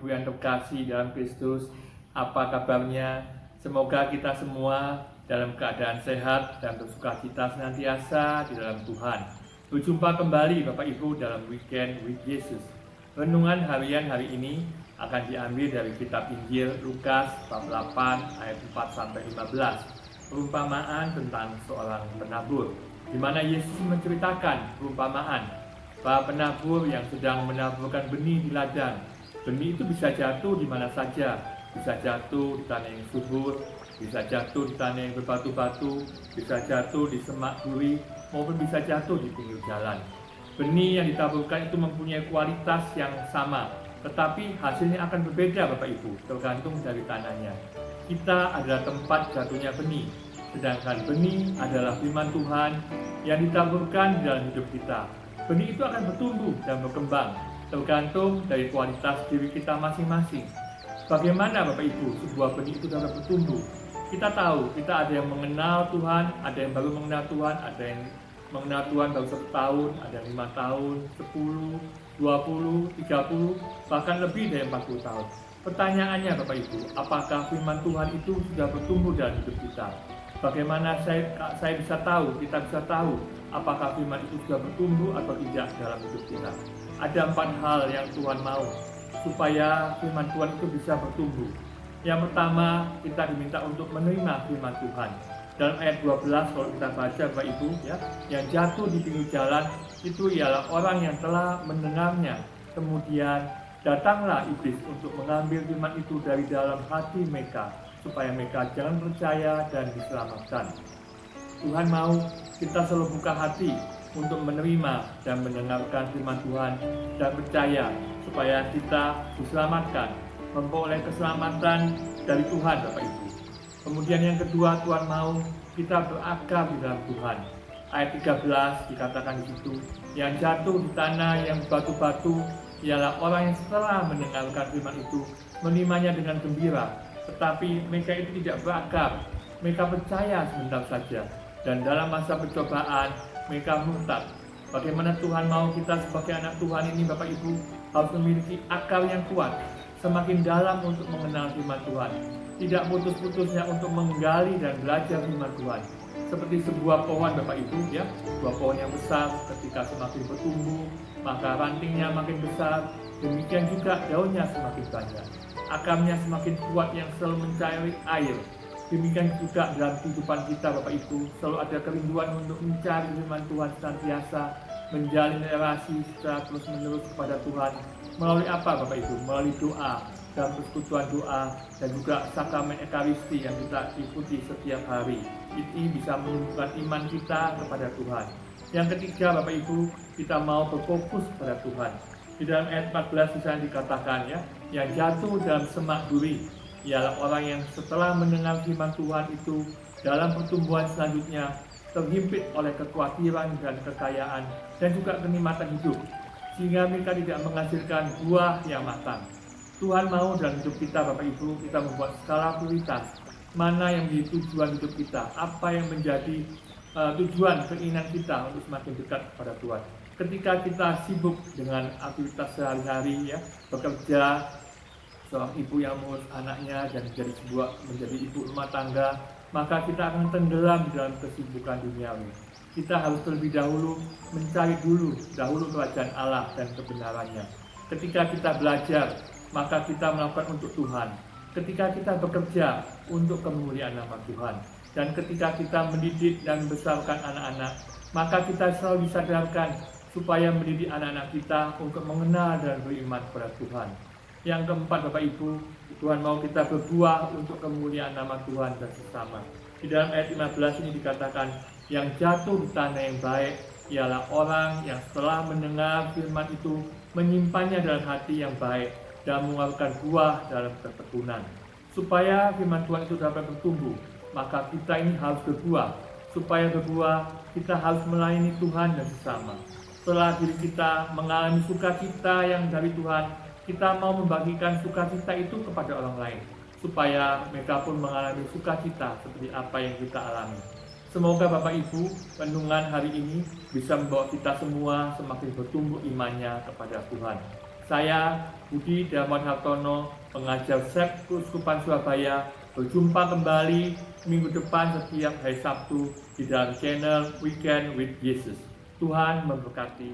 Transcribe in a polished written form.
Ibu yang terkasih dalam Kristus, apa kabarnya? Semoga kita semua dalam keadaan sehat dan bersukacita senantiasa di dalam Tuhan. Berjumpa kembali Bapak Ibu dalam Weekend with Yesus. Renungan harian hari ini akan diambil dari kitab Injil Lukas bab 8 ayat 4-15. Perumpamaan tentang seorang penabur, di mana Yesus menceritakan perumpamaan bahwa penabur yang sedang menaburkan benih di ladang. Benih itu bisa jatuh di mana saja, bisa jatuh di tanah yang subur, bisa jatuh di tanah yang berbatu-batu, bisa jatuh di semak duri, maupun bisa jatuh di pinggir jalan. Benih yang ditaburkan itu mempunyai kualitas yang sama, tetapi hasilnya akan berbeda Bapak Ibu, tergantung dari tanahnya. Kita adalah tempat jatuhnya benih, sedangkan benih adalah firman Tuhan yang ditaburkan di dalam hidup kita. Benih itu akan bertumbuh dan berkembang, tergantung dari kualitas diri kita masing-masing. Bagaimana Bapak Ibu sebuah benih itu dapat bertumbuh? Kita tahu, kita ada yang mengenal Tuhan, ada yang baru mengenal Tuhan, ada yang mengenal Tuhan baru 1 tahun, ada yang 5 tahun, 10, 20, 30, bahkan lebih dari 40 tahun. Pertanyaannya Bapak Ibu, apakah firman Tuhan itu sudah bertumbuh dalam hidup kita? Bagaimana saya bisa tahu, kita bisa tahu apakah firman itu sudah bertumbuh atau tidak dalam hidup kita? Ada 4 hal yang Tuhan mau supaya firman Tuhan itu bisa bertumbuh. Yang pertama, kita diminta untuk menerima firman Tuhan. Dalam ayat 12 kalau kita baca Bapak Ibu ya, yang jatuh di pinggir jalan itu ialah orang yang telah mendengarnya. Kemudian datanglah iblis untuk mengambil firman itu dari dalam hati mereka, supaya mereka jangan percaya dan diselamatkan. Tuhan mau kita selalu buka hati untuk menerima dan mendengarkan firman Tuhan dan percaya supaya kita diselamatkan, memperoleh keselamatan dari Tuhan Bapak Ibu. Kemudian yang kedua, Tuhan mau kita berakar di dalam Tuhan. Ayat 13 dikatakan di situ, yang jatuh di tanah yang batu-batu ialah orang yang setelah mendengarkan firman itu menerimanya dengan gembira, tetapi mereka itu tidak berakar. Mereka percaya sebentar saja, dan dalam masa percobaan mereka murtad. Bagaimana Tuhan mau kita sebagai anak Tuhan ini Bapak Ibu harus memiliki akar yang kuat, semakin dalam untuk mengenal firman Tuhan, tidak putus-putusnya untuk menggali dan belajar firman Tuhan. Seperti sebuah pohon Bapak Ibu ya, sebuah pohon yang besar ketika semakin bertumbuh maka rantingnya makin besar, demikian juga daunnya semakin banyak, akarnya semakin kuat yang selalu mencairi air. Demikian juga dalam kehidupan kita Bapak Ibu, selalu ada kerinduan untuk mencari firman Tuhan senantiasa, menjalin relasi secara terus-menerus kepada Tuhan. Melalui apa Bapak Ibu? Melalui doa dan persekutuan doa, dan juga sakramen Ekaristi yang kita ikuti setiap hari. Ini bisa menumbuhkan iman kita kepada Tuhan. Yang ketiga Bapak Ibu, kita mau berfokus pada Tuhan. Di dalam ayat 14 di sana dikatakan ya, yang jatuh dalam semak duri ialah orang yang setelah mendengar firman Tuhan itu dalam pertumbuhan selanjutnya terhimpit oleh kekhawatiran dan kekayaan dan juga kenikmatan hidup, sehingga mereka tidak menghasilkan buah yang matang. Tuhan mau dalam hidup kita Bapak Ibu, kita membuat skala prioritas, mana yang menjadi tujuan hidup kita, apa yang menjadi tujuan keinginan kita untuk semakin dekat kepada Tuhan. Ketika kita sibuk dengan aktivitas sehari-hari ya, bekerja, seorang ibu yang mengurus anaknya dan menjadi ibu rumah tangga, maka kita akan tenggelam dalam kesibukan duniawi. Kita harus terlebih dahulu mencari dahulu kerajaan Allah dan kebenarannya. Ketika kita belajar, maka kita melakukan untuk Tuhan. Ketika kita bekerja, untuk kemuliaan nama Tuhan. Dan ketika kita mendidik dan membesarkan anak-anak, maka kita selalu disadarkan supaya mendidik anak-anak kita untuk mengenal dan beriman kepada Tuhan. Yang keempat Bapak Ibu, Tuhan mau kita berbuah untuk kemuliaan nama Tuhan dan sesama. Di dalam ayat 15 ini dikatakan, yang jatuh di tanah yang baik ialah orang yang setelah mendengar firman itu menyimpannya dalam hati yang baik dan mengeluarkan buah dalam ketekunan. Supaya firman Tuhan itu dapat bertumbuh, maka kita ini harus berbuah. Supaya berbuah, kita harus melayani Tuhan dan sesama. Setelah diri kita mengalami sukacita yang dari Tuhan, kita mau membagikan sukacita itu kepada orang lain, supaya mereka pun mengalami sukacita seperti apa yang kita alami. Semoga Bapak Ibu, renungan hari ini bisa membawa kita semua semakin bertumbuh imannya kepada Tuhan. Saya Budi Darmawan Hartono, pengajar SEP Keuskupan Surabaya, berjumpa kembali minggu depan setiap hari Sabtu di dalam channel Weekend with Jesus. Tuhan memberkati.